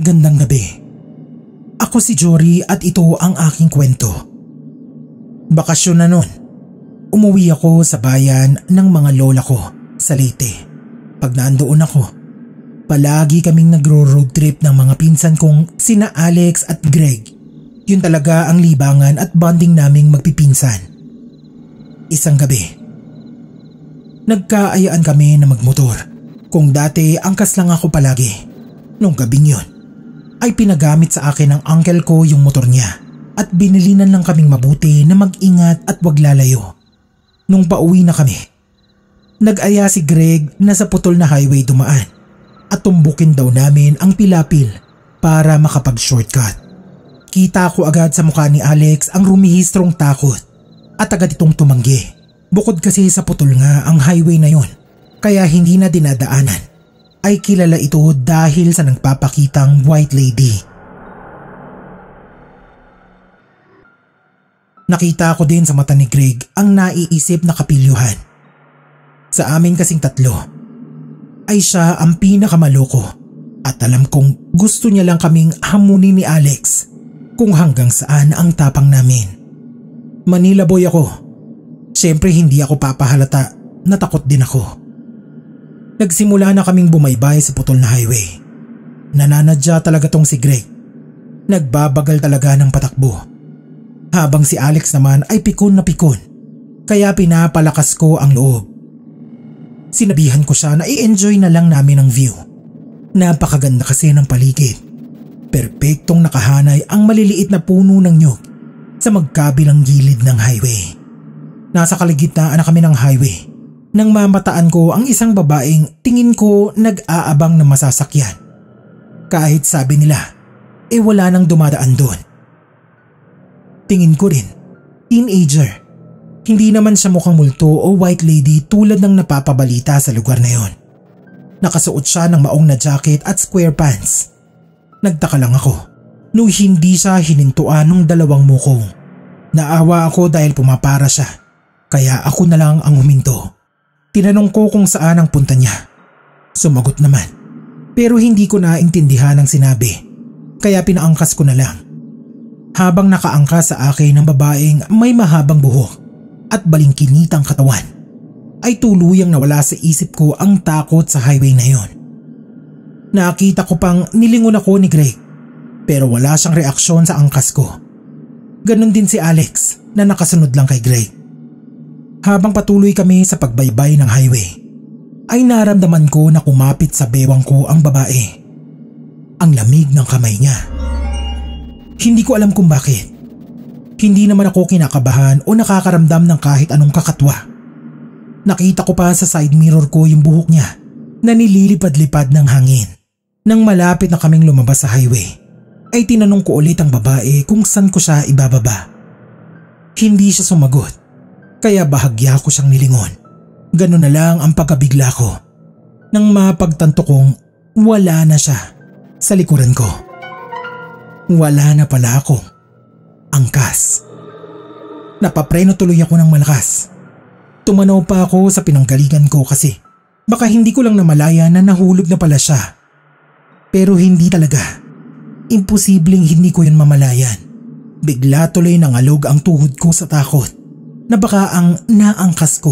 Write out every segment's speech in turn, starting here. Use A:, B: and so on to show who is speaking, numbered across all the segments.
A: Gandang gabi. Ako si Jory at ito ang aking kwento. Bakasyon na nun. Umuwi ako sa bayan ng mga lola ko sa Leyte. Pag naandoon ako, palagi kaming nagro-road trip ng mga pinsan kong sina Alex at Greg. Yun talaga ang libangan at bonding naming magpipinsan. Isang gabi, nagkaayaan kami na magmotor. Kung dati angkas lang ako palagi, nung gabing yun ay pinagamit sa akin ng uncle ko yung motor niya at binilinan lang kaming mabuti na mag-ingat at wag lalayo. Nung pauwi na kami, nag-aya si Greg na sa putol na highway dumaan at tumbukin daw namin ang pilapil para makapag-shortcut. Kita ko agad sa mukha ni Alex ang rumihistrong takot at agad itong tumanggi. Bukod kasi sa putol nga ang highway na yon, kaya hindi na dinadaanan, ay kilala ito dahil sa nagpapakitang white lady. Nakita ko din sa mata ni Greg ang naiisip na kapilyuhan. Sa amin kasing tatlo, ay siya ang pinakamaloko at alam kong gusto niya lang kaming hamunin ni Alex kung hanggang saan ang tapang namin. Manila boy ako. Siyempre hindi ako papahalata na takot din ako. Nagsimula na kaming bumaybay sa putol na highway. Nananadya talaga tong si Greg. Nagbabagal talaga ng patakbo. Habang si Alex naman ay pikon na pikon, kaya pinapalakas ko ang loob. Sinabihan ko siya na i-enjoy na lang namin ang view. Napakaganda kasi ng paligid. Perpektong nakahanay ang maliliit na puno ng nyug sa magkabilang gilid ng highway. Nasa kaligitnaan na kami ng highway nang mamataan ko ang isang babaeng tingin ko nag-aabang na masasakyan. Kahit sabi nila, wala nang dumadaan doon. Tingin ko rin, teenager. Hindi naman siya mukhang multo o white lady tulad ng napapabalita sa lugar na yon. Nakasuot siya ng maong na jacket at square pants. Nagtaka lang ako nung hindi siya hinintuan ng dalawang mukong. Naawa ako dahil pumapara siya, kaya ako na lang ang huminto. Tinanong ko kung saan ang punta niya. Sumagot naman, pero hindi ko naintindihan ang sinabi, kaya pinaangkas ko na lang. Habang nakaangkas sa akin ng babaeng may mahabang buhok at balingkinitang katawan, ay tuluyang nawala sa isip ko ang takot sa highway na yon. Nakita ko pang nilingon ako ni Greg, pero wala siyang reaksyon sa angkas ko. Ganon din si Alex na nakasunod lang kay Greg. Habang patuloy kami sa pagbaybay ng highway, ay naramdaman ko na kumapit sa bewang ko ang babae. Ang lamig ng kamay niya. Hindi ko alam kung bakit. Hindi naman ako kinakabahan o nakakaramdam ng kahit anong kakatwa. Nakita ko pa sa side mirror ko yung buhok niya na nililipad-lipad ng hangin. Nang malapit na kaming lumabas sa highway, ay tinanong ko ulit ang babae kung saan ko siya ibababa. Hindi siya sumagot, kaya bahagya ko siyang nilingon. Ganun na lang ang pagkabigla ko nang mapagtanto kong wala na siya sa likuran ko. Wala na pala akong angkas. Napapreno tuloy ako ng malakas. Tumanaw pa ako sa pinanggalingan ko kasi baka hindi ko lang namalaya na nahulog na pala siya. Pero hindi talaga. Imposibleng hindi ko yun mamalayan. Bigla tuloy nangalog ang tuhod ko sa takot na baka ang naangkas ko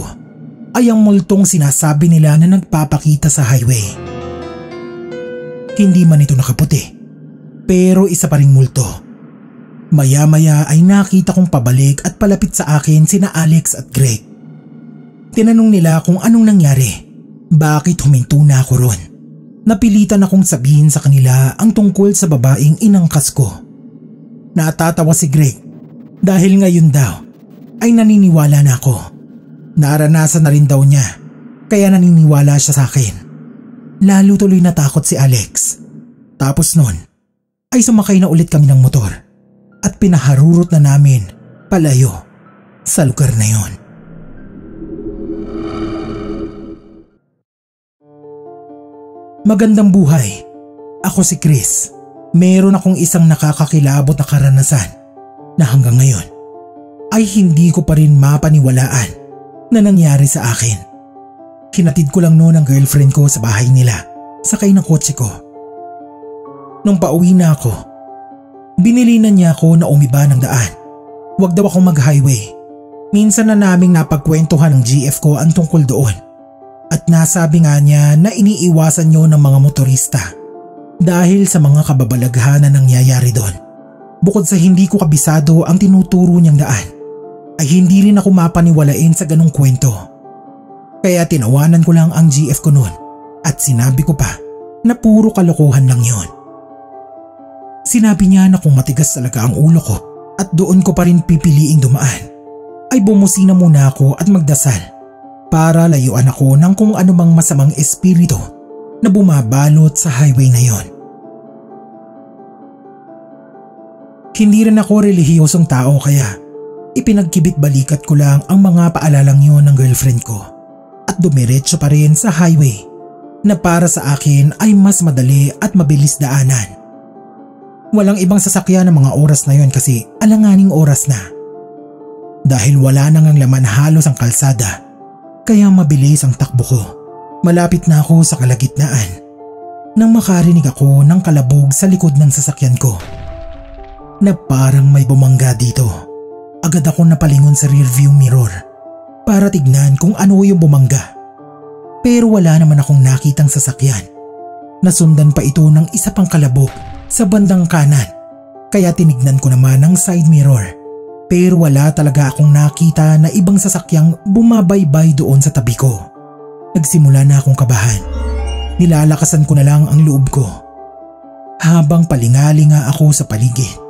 A: ay ang multong sinasabi nila na nagpapakita sa highway. Hindi man ito nakaputi, pero isa pa ring multo. Maya-maya ay nakita kong pabalik at palapit sa akin sina Alex at Greg. Tinanong nila kung anong nangyari, bakit huminto na ako ron. Napilitan akong sabihin sa kanila ang tungkol sa babaeng inangkas ko. Natatawa si Greg dahil ngayon daw ay naniniwala na ako. Naranasan na rin daw niya, kaya naniniwala siya sa akin. Lalo tuloy natakot si Alex. Tapos nun, ay sumakay na ulit kami ng motor at pinaharurot na namin palayo sa lugar na yon. Magandang buhay. Ako si Chris. Meron akong isang nakakakilabot na karanasan na hanggang ngayon ay hindi ko pa rin mapaniwalaan na nangyari sa akin. Hinatid ko lang noon ang girlfriend ko sa bahay nila, sakay ng kotse ko. Nung pauwi na ako, binilinan niya ako na umiba ng daan. Huwag daw akong mag-highway. Minsan na naming napagkwentuhan ng GF ko ang tungkol doon. At nasabi nga niya na iniiwasan niyo ng mga motorista dahil sa mga kababalaghan na nangyayari doon. Bukod sa hindi ko kabisado ang tinuturo niyang daan, ay hindi rin ako mapaniwalain sa ganong kwento. Kaya tinawanan ko lang ang GF ko noon at sinabi ko pa na puro kalokohan lang yon. Sinabi niya na kung matigas talaga ang ulo ko at doon ko pa rin pipiliing dumaan, ay bumusina muna ako at magdasal para layuan ako ng kung anumang masamang espiritu na bumabalot sa highway na yon. Hindi rin ako relihiyosong tao kaya ipinagkibit balikat ko lang ang mga paalalang yon ng girlfriend ko at dumiretso pa rin sa highway na para sa akin ay mas madali at mabilis daanan. Walang ibang sasakyan ng mga oras na yon kasi alanganing oras na. Dahil wala nang ang laman halos ang kalsada, kaya mabilis ang takbo ko. Malapit na ako sa kalagitnaan nang makarinig ako ng kalabog sa likod ng sasakyan ko na parang may bumangga dito. Agad ako napalingon sa rearview mirror para tignan kung ano yung bumangga. Pero wala naman akong nakitang sasakyan. Nasundan pa ito ng isa pang kalabog sa bandang kanan, kaya tinignan ko naman ang side mirror. Pero wala talaga akong nakita na ibang sasakyang bumabaybay doon sa tabi ko. Nagsimula na akong kabahan. Nilalakasan ko na lang ang loob ko. Habang palingalinga ako sa paligid,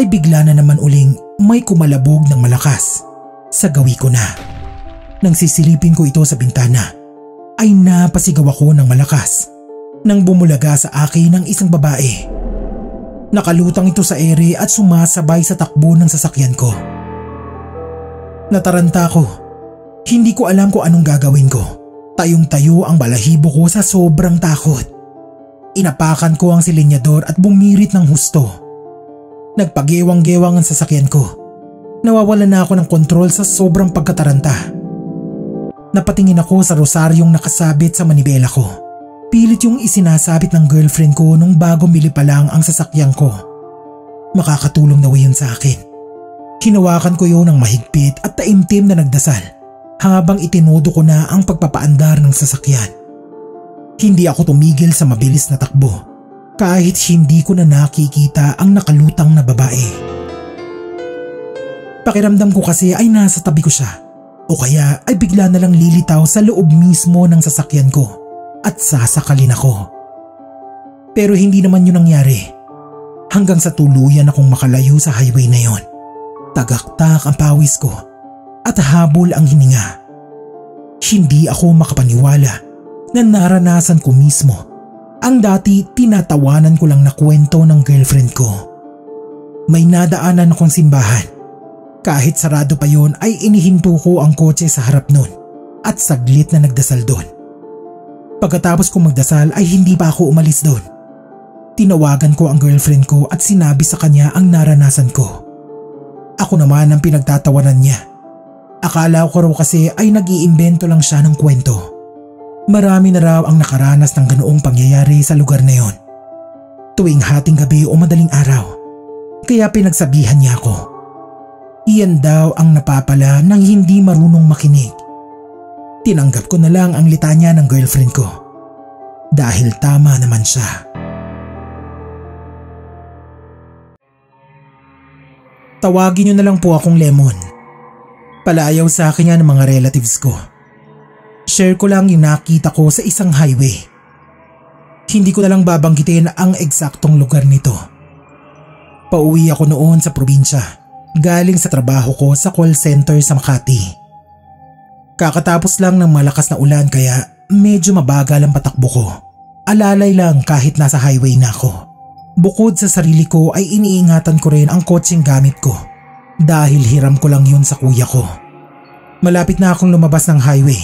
A: ay bigla na naman uling may kumalabog ng malakas sa gawi ko na. Nang sisilipin ko ito sa bintana, ay napasigaw ako ng malakas nang bumulaga sa akin ng isang babae. Nakalutang ito sa ere at sumasabay sa takbo ng sasakyan ko. Nataranta ako. Hindi ko alam kung anong gagawin ko. Tayong-tayo ang balahibo ko sa sobrang takot. Inapakan ko ang silinyador at bumirit ng husto. Nagpagewang-gewang ang sasakyan ko. Nawawalan na ako ng kontrol sa sobrang pagkataranta. Napatingin ako sa rosaryong nakasabit sa manibela ko. Pilit yung isinasabit ng girlfriend ko nung bago bili pa lang ang sasakyan ko. Makakatulong daw yun sa akin. Hinawakan ko yun ng mahigpit at taimtim na nagdasal habang itinudo ko na ang pagpapaandar ng sasakyan. Hindi ako tumigil sa mabilis na takbo kahit hindi ko na nakikita ang nakalutang na babae. Pakiramdam ko kasi ay nasa tabi ko siya o kaya ay bigla na lang lilitaw sa loob mismo ng sasakyan ko at sasakalin ako. Pero hindi naman yun nangyari hanggang sa tuluyan akong makalayo sa highway na yon. Tagaktak ang pawis ko at habol ang hininga. Hindi ako makapaniwala na naranasan ko mismo ang dati tinatawanan ko lang na kwento ng girlfriend ko. May nadaanan akong simbahan. Kahit sarado pa yon ay inihinto ko ang kotse sa harap nun at saglit na nagdasal doon. Pagkatapos kong magdasal ay hindi pa ako umalis doon. Tinawagan ko ang girlfriend ko at sinabi sa kanya ang naranasan ko. Ako naman ang pinagtatawanan niya. Akala ko raw kasi ay nag-iimbento lang siya ng kwento. Marami na raw ang nakaranas ng ganoong pangyayari sa lugar na yon. Tuwing hating gabi o madaling araw. Kaya pinagsabihan niya ako. Iyan daw ang napapala ng hindi marunong makinig. Tinanggap ko na lang ang litanya ng girlfriend ko. Dahil tama naman siya. Tawagin niyo na lang po akong Lemon. Palayaw sa akin yan ng mga relatives ko. Share ko lang yung nakita ko sa isang highway. Hindi ko na lang babanggitin ang eksaktong lugar nito. Pauwi ako noon sa probinsya, galing sa trabaho ko sa call center sa Makati. Kakatapos lang ng malakas na ulan kaya medyo mabagal ang patakbo ko. Alalay lang kahit nasa highway na ako. Bukod sa sarili ko ay iniingatan ko rin ang kotseng gamit ko dahil hiram ko lang yun sa kuya ko. Malapit na akong lumabas ng highway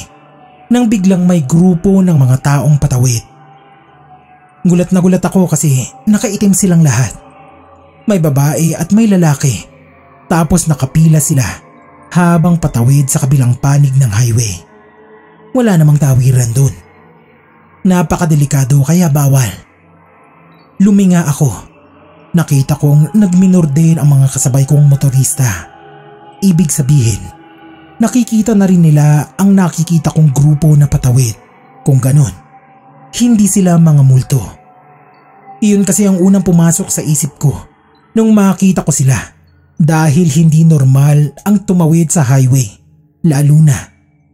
A: nang biglang may grupo ng mga taong patawid. Gulat na gulat ako kasi nakaitim silang lahat. May babae at may lalaki. Tapos nakapila sila habang patawid sa kabilang panig ng highway. Wala namang tawiran dun. Napakadelikado kaya bawal. Luminga ako. Nakita kong nagminor din ang mga kasabay kong motorista. Ibig sabihin, nakikita na rin nila ang nakikita kong grupo na patawid. Kung ganon, hindi sila mga multo. Iyon kasi ang unang pumasok sa isip ko nung makita ko sila, dahil hindi normal ang tumawid sa highway, lalo na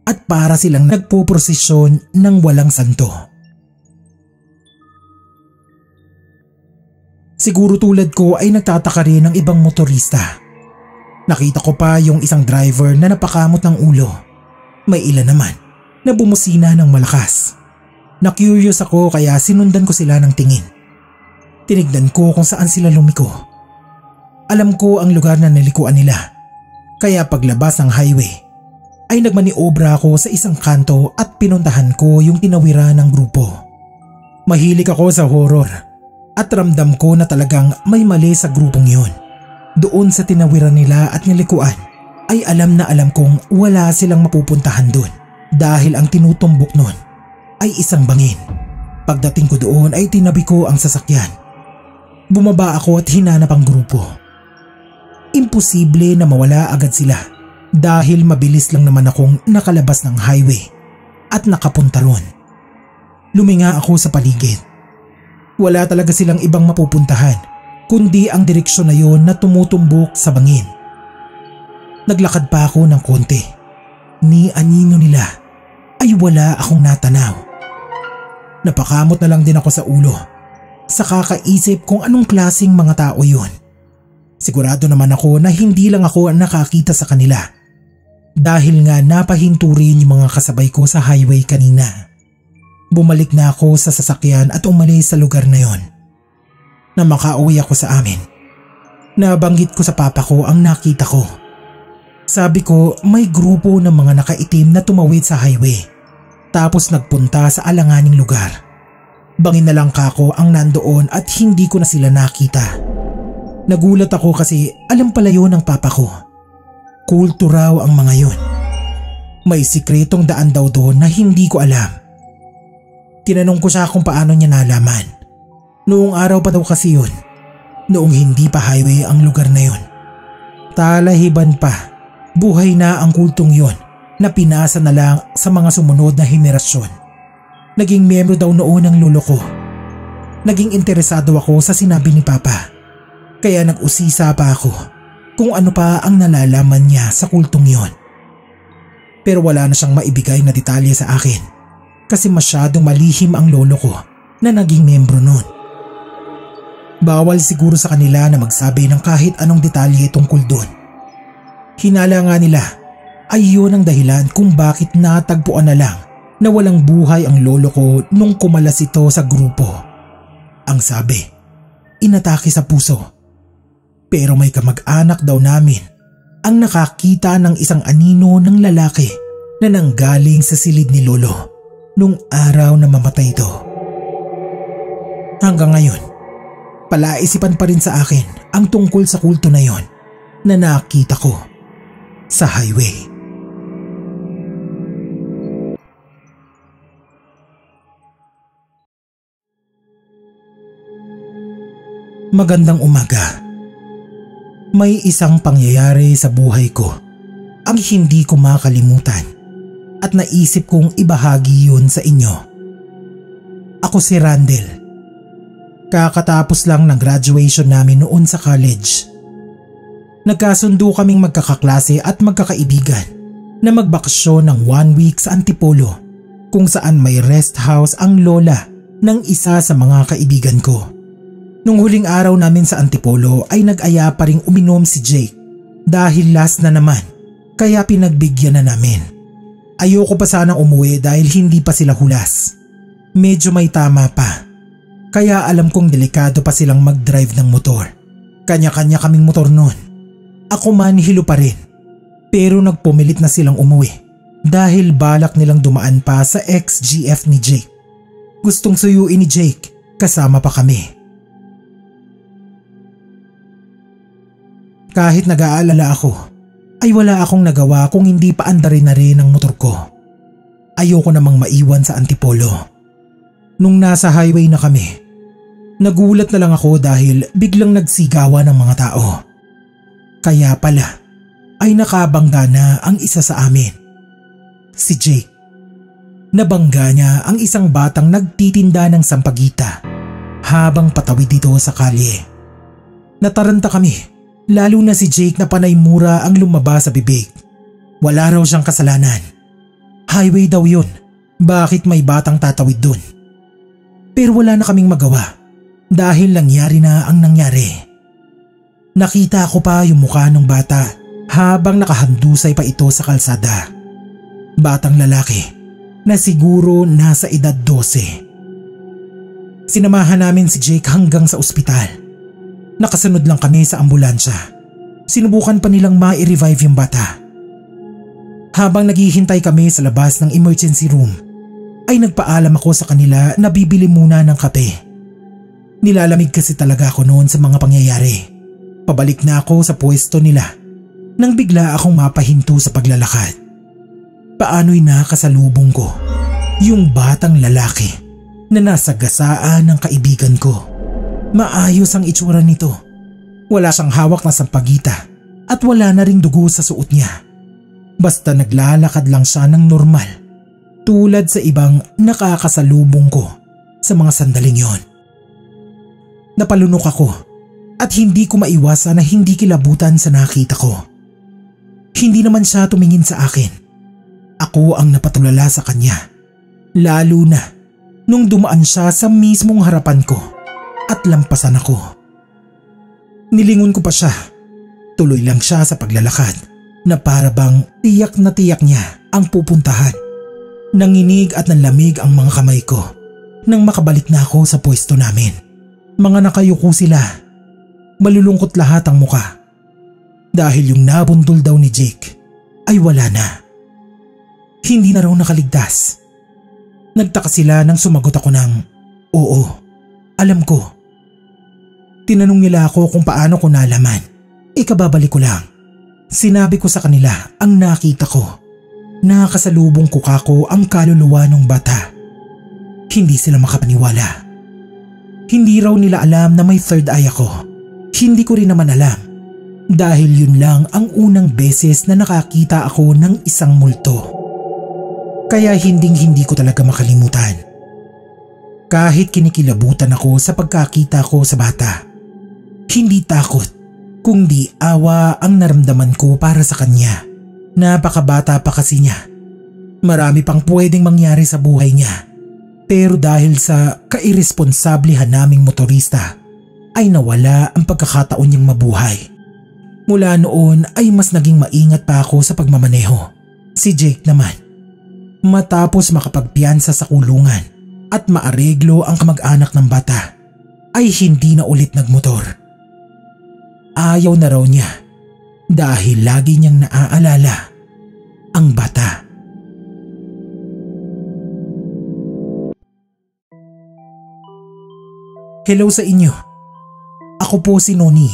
A: at para silang nagpoprosesyon ng walang santo. Siguro tulad ko ay nagtataka rin ng ibang motorista. Nakita ko pa yung isang driver na napakamot ng ulo. May ilan naman na bumusina ng malakas. Na-curious ako kaya sinundan ko sila ng tingin. Tinignan ko kung saan sila lumiko. Alam ko ang lugar na nilikuan nila. Kaya paglabas ng highway ay nagmaniobra ako sa isang kanto at pinuntahan ko yung tinawiran ng grupo. Mahilig ako sa horror. At ramdam ko na talagang may mali sa grupong yun. Doon sa tinawiran nila at nilikuan ay alam na alam kong wala silang mapupuntahan doon dahil ang tinutumbok nun ay isang bangin. Pagdating ko doon ay tinabi ko ang sasakyan. Bumaba ako at hinanap ang grupo. Imposible na mawala agad sila dahil mabilis lang naman akong nakalabas ng highway at nakapunta ron. Luminga ako sa paligid. Wala talaga silang ibang mapupuntahan kundi ang direksyon na yon na tumutumbok sa bangin. Naglakad pa ako ng konti. Ni anino nila ay wala akong natanaw. Napakamot na lang din ako sa ulo sa kakaisip kung anong klaseng mga tao yon. Sigurado naman ako na hindi lang ako nakakita sa kanila dahil nga napahinto rin yung mga kasabay ko sa highway kanina. Bumalik na ako sa sasakyan at umalis sa lugar na yon. Na makauwi ako sa amin, nabanggit ko sa papa ko ang nakita ko. Sabi ko may grupo ng mga nakaitim na tumawid sa highway tapos nagpunta sa alanganing lugar. Bangin na lang kako ang nandoon at hindi ko na sila nakita. Nagulat ako kasi alam pala yun ng papa ko. Kulto raw ang mga yun. May sikretong daan daw doon na hindi ko alam. Tinanong ko siya kung paano niya nalaman. Noong araw pa daw kasi yun. Noong hindi pa highway ang lugar na yun. Talahiban pa. Buhay na ang kultong yun na pinasa na lang sa mga sumunod na henerasyon. Naging miyembro daw noon ng lolo ko. Naging interesado ako sa sinabi ni papa. Kaya nag-usisa pa ako kung ano pa ang nalalaman niya sa kultong yun. Pero wala na siyang maibigay na detalye sa akin. Kasi masyadong malihim ang lolo ko na naging miyembro nun. Bawal siguro sa kanila na magsabi ng kahit anong detalye tungkol dun. Hinala nga nila ay yun ang dahilan kung bakit natagpuan na lang na walang buhay ang lolo ko nung kumalas ito sa grupo. Ang sabi, inatake sa puso. Pero may kamag-anak daw namin ang nakakita ng isang anino ng lalaki na nanggaling sa silid ni lolo nung araw na mamatay ito. Hanggang ngayon, palaisipan pa rin sa akin ang tungkol sa kulto na yon na nakita ko sa highway. Magandang umaga. May isang pangyayari sa buhay ko ang hindi ko makalimutan. At naisip kong ibahagi yun sa inyo. Ako si Randel. Kakatapos lang ng graduation namin noon sa college. Nagkasundo kaming magkakaklase at magkakaibigan na magbakasyon ng 1 week sa Antipolo kung saan may rest house ang lola ng isa sa mga kaibigan ko. Nung huling araw namin sa Antipolo ay nag-aya pa ring uminom si Jake dahil last na naman kaya pinagbigyan na namin. Ayoko pa sanang umuwi dahil hindi pa sila hulas. Medyo may tama pa. Kaya alam kong delikado pa silang mag-drive ng motor. Kanya-kanya kaming motor noon. Ako man hilo pa rin. Pero nagpumilit na silang umuwi dahil balak nilang dumaan pa sa ex-GF ni Jake. Gustong suyuin ni Jake, kasama pa kami. Kahit nag-aalala ako, ay wala akong nagawa kung hindi pa andarin na rin ang motor ko. Ayoko namang maiwan sa Antipolo. Nung nasa highway na kami, Nagulat na lang ako dahil biglang nagsigawan ng mga tao. Kaya pala ay nakabangga na ang isa sa amin. Si Jake. Nabangga niya ang isang batang nagtitinda ng sampagita habang patawid dito sa kalye. Nataranta kami, lalo na si Jake na panay mura ang lumabas sa bibig. Wala raw siyang kasalanan. Highway daw yun, bakit may batang tatawid dun? Pero wala na kaming magawa dahil nangyari na ang nangyari. Nakita ko pa yung mukha ng bata habang nakahandusay pa ito sa kalsada. Batang lalaki na siguro nasa edad 12. Sinamahan namin si Jake hanggang sa ospital. Nakasunod lang kami sa ambulansya. Sinubukan pa nilang ma-revive yung bata. Habang naghihintay kami sa labas ng emergency room, ay nagpaalam ako sa kanila na bibili muna ng kape. Nilalamig kasi talaga ako noon sa mga pangyayari. Pabalik na ako sa pwesto nila nang bigla akong mapahinto sa paglalakad. Paano'y nakasalubong ko yung batang lalaki na nasa gasaan ng kaibigan ko. Maayos ang itsura nito. Wala siyang hawak na sampagita at wala na ring dugo sa suot niya. Basta naglalakad lang siya ng normal, tulad sa ibang nakakasalubong ko sa mga sandaling yon. Napalunok ako at hindi ko maiwasan na hindi kilabutan sa nakita ko. Hindi naman siya tumingin sa akin. Ako ang napatulala sa kanya, lalo na nung dumaan siya sa mismong harapan ko at lampasan ako. Nilingon ko pa siya. Tuloy lang siya sa paglalakad na para bang tiyak na tiyak niya ang pupuntahan. Nanginig at nanlamig ang mga kamay ko nang makabalik na ako sa pwesto namin. Mga nakayuko sila. Malulungkot lahat ang muka dahil yung nabundol daw ni Jake ay wala na. Hindi na raw nakaligtas. Nagtaka sila nang sumagot ako ng, "Oo, alam ko." Tinanong nila ako kung paano ko nalaman. Ikababalik ko lang. Sinabi ko sa kanila ang nakita ko. Nakasalubong ko kako ang kaluluwa ng bata. Hindi sila makapaniwala. Hindi raw nila alam na may third eye ako. Hindi ko rin naman alam dahil yun lang ang unang beses na nakakita ako ng isang multo. Kaya hindi ko talaga makalimutan. Kahit kinikilabutan ako sa pagkakita ko sa bata, hindi takot, kundi awa ang naramdaman ko para sa kanya. Napakabata pa kasi niya. Marami pang pwedeng mangyari sa buhay niya. Pero dahil sa kairesponsablehan naming motorista, ay nawala ang pagkakataon niyang mabuhay. Mula noon ay mas naging maingat pa ako sa pagmamaneho. Si Jake naman, matapos makapagpiyansa sa kulungan at maareglo ang kamag-anak ng bata, ay hindi na ulit nagmotor. Ayaw na raw niya dahil lagi niyang naaalala ang bata. Hello sa inyo. Ako po si Noni.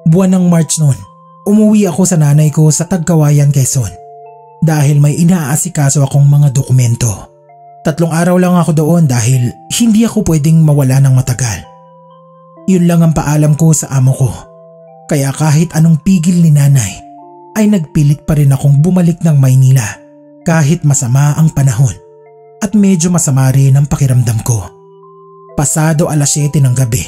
A: Buwan ng March noon, umuwi ako sa nanay ko sa Tagkawayan, Quezon. Dahil may inaasikaso akong mga dokumento. 3 araw lang ako doon dahil hindi ako pwedeng mawala ng matagal. Yun lang ang paalam ko sa amo ko. Kaya kahit anong pigil ni nanay, ay nagpilit pa rin akong bumalik ng Maynila kahit masama ang panahon at medyo masama rin ang pakiramdam ko. Pasado 7:00 ng gabi,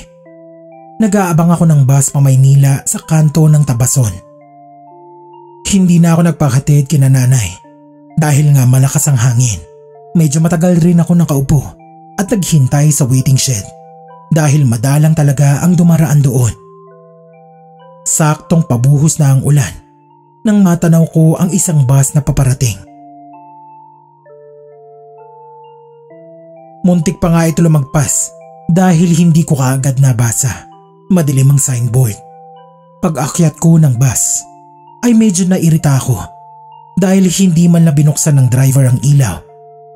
A: nag-aabang ako ng bus pa Maynila sa kanto ng Tabason. Hindi na ako nagpakatid kina nanay dahil nga malakas ang hangin. Medyo matagal rin ako nakaupo at naghintay sa waiting shed dahil madalang talaga ang dumaraan doon. Saktong pabuhos na ang ulan nang matanaw ko ang isang bus na paparating. Muntik pa nga ito lumagpas dahil hindi ko kaagad nabasa. Madilim ang signboard. Pag-akyat ko ng bus ay medyo nairita ako dahil hindi man lang binuksan ng driver ang ilaw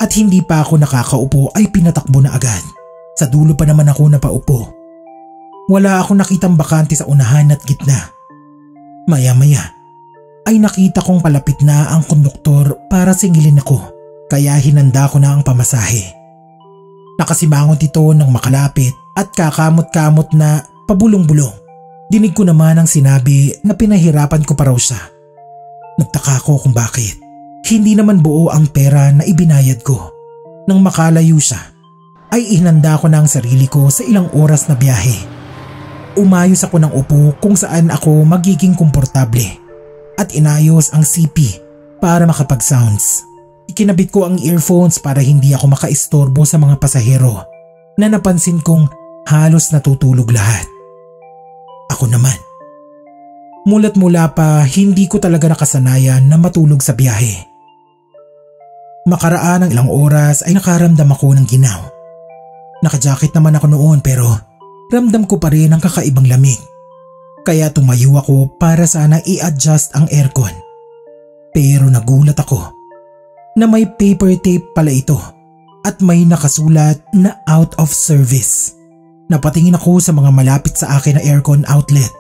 A: at hindi pa ako nakakaupo ay pinatakbo na agad. Sa dulo pa naman ako napaupo. Wala akong nakitang bakante sa unahan at gitna. Maya-maya ay nakita kong palapit na ang konduktor para singilin ako kaya hinanda ko na ang pamasahe. Nakasimangot ito nang makalapit at kakamot-kamot na pabulong-bulong. Dinig ko naman ang sinabi na pinahirapan ko pa raw siya. Nagtaka ko kung bakit. Hindi naman buo ang pera na ibinayad ko. Nang makalayo siya, ay ihinanda ko na ang sarili ko sa ilang oras na biyahe. Umayos ako ng upo kung saan ako magiging komportable at inayos ang CP para makapag-sounds. Ikinabit ko ang earphones para hindi ako makaistorbo sa mga pasahero na napansin kong halos natutulog lahat. Ako naman. Mula't mula pa hindi ko talaga nakasanayan na matulog sa biyahe. Makaraan ng ilang oras ay nakaramdam ako ng ginaw. Nakajacket naman ako noon pero ramdam ko pa rin ang kakaibang lamig. Kaya tumayo ako para sana i-adjust ang aircon. Pero nagulat ako na may paper tape pala ito at may nakasulat na out of service. Napatingin ako sa mga malapit sa akin na aircon outlet.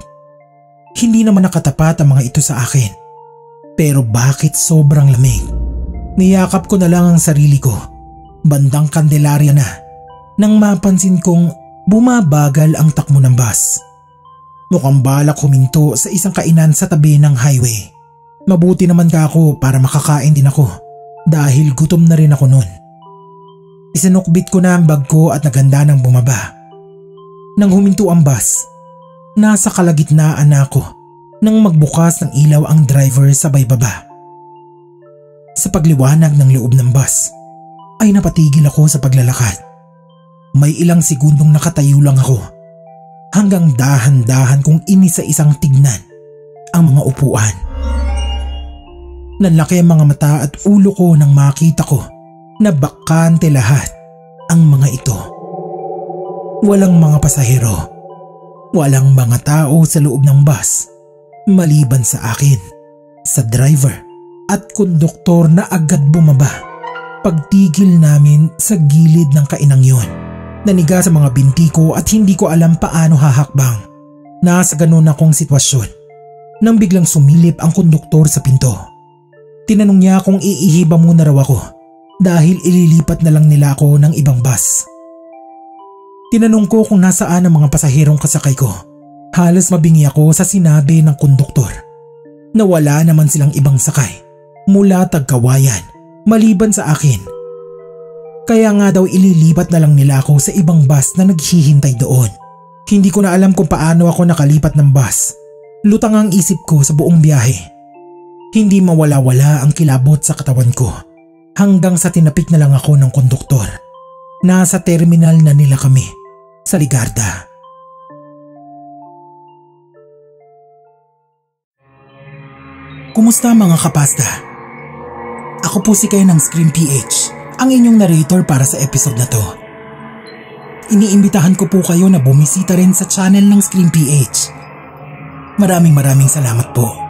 A: Hindi naman nakatapat ang mga ito sa akin. Pero bakit sobrang lamig? Niyakap ko na lang ang sarili ko. Bandang Candelaria na nang mapansin kong bumabagal ang takbo ng bus. Mukhang balak huminto sa isang kainan sa tabi ng highway. Mabuti naman ka ako para makakain din ako dahil gutom na rin ako noon. Isinukbit ko na ang bag ko at naganda ng bumaba. Nang huminto ang bus, nasa kalagitnaan na ako nang magbukas ng ilaw ang driver sabay baba. Sa pagliwanag ng loob ng bus ay napatigil ako sa paglalakad. May ilang segundong nakatayo lang ako hanggang dahan-dahan kong inisa-isang tignan ang mga upuan. Nanlaki ang mga mata at ulo ko nang makita ko na bakante lahat ang mga ito. Walang mga pasahero, walang mga tao sa loob ng bus maliban sa akin, sa driver at konduktor na agad bumaba. Pagtigil namin sa gilid ng kainang yon, naniga sa mga binti ko at hindi ko alam paano hahakbang. Nasa ganun akong sitwasyon nang biglang sumilip ang konduktor sa pinto. Tinanong niya kung iihiba muna raw ako dahil ililipat na lang nila ako ng ibang bus. Tinanong ko kung nasaan ang mga pasaherong kasakay ko. Halos mabingi ako sa sinabi ng konduktor na wala naman silang ibang sakay mula Tagkawayan maliban sa akin. Kaya nga daw ililipat na lang nila ako sa ibang bus na naghihintay doon. Hindi ko na alam kung paano ako nakalipat ng bus. Lutang ang isip ko sa buong biyahe. Hindi mawala-wala ang kilabot sa katawan ko hanggang sa tinapik na lang ako ng konduktor. Nasa terminal na nila kami sa Ligarda. Kumusta mga kapasta? Ako po si Kay ng Scream PH, ang inyong narrator para sa episode na to. Iniimbitahan ko po kayo na bumisita rin sa channel ng Scream PH. Maraming salamat po.